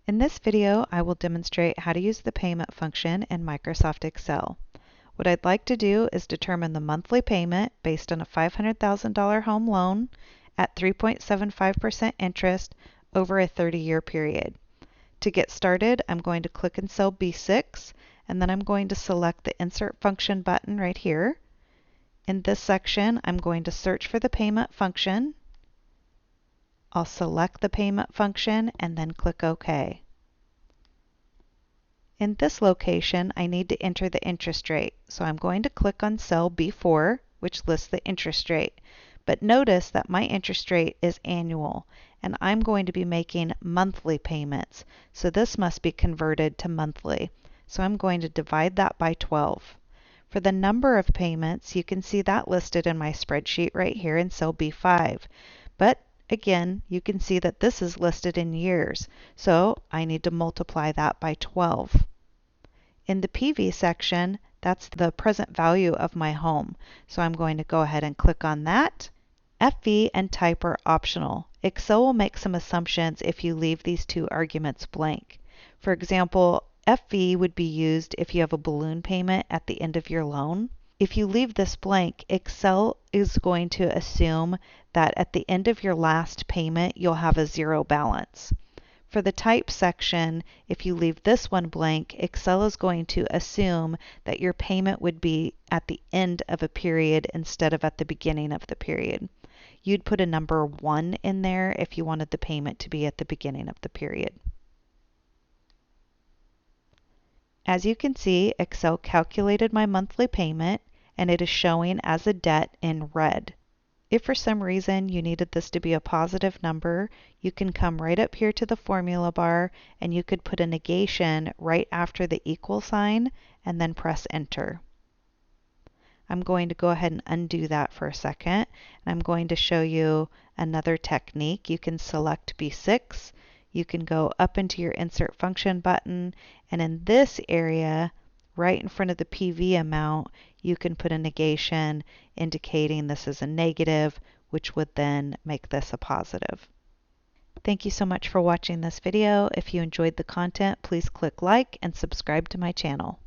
In this video, I will demonstrate how to use the payment function in Microsoft Excel. What I'd like to do is determine the monthly payment based on a $500,000 home loan at 3.75% interest over a 30-year period. To get started, I'm going to click in cell B6, and then I'm going to select the Insert Function button right here. In this section, I'm going to search for the payment function. I'll select the payment function and then click OK. In this location, I need to enter the interest rate, so I'm going to click on cell B4, which lists the interest rate. But notice that my interest rate is annual, and I'm going to be making monthly payments, so this must be converted to monthly. So I'm going to divide that by 12. For the number of payments, you can see that listed in my spreadsheet right here in cell B5. But again, you can see that this is listed in years, so I need to multiply that by 12. In the PV section, that's the present value of my home, so I'm going to go ahead and click on that. FV and type are optional. Excel will make some assumptions if you leave these two arguments blank. For example, FV would be used if you have a balloon payment at the end of your loan. If you leave this blank, Excel is going to assume that at the end of your last payment, you'll have a zero balance. For the type section, if you leave this one blank, Excel is going to assume that your payment would be at the end of a period instead of at the beginning of the period. You'd put a number 1 in there if you wanted the payment to be at the beginning of the period. As you can see, Excel calculated my monthly payment, and it is showing as a debt in red. If for some reason you needed this to be a positive number, you can come right up here to the formula bar and you could put a negation right after the equal sign and then press enter. I'm going to go ahead and undo that for a second, and I'm going to show you another technique. You can select B6, you can go up into your Insert Function button, and in this area, right in front of the PV amount, you can put a negation indicating this is a negative, which would then make this a positive. Thank you so much for watching this video. If you enjoyed the content, please click like and subscribe to my channel.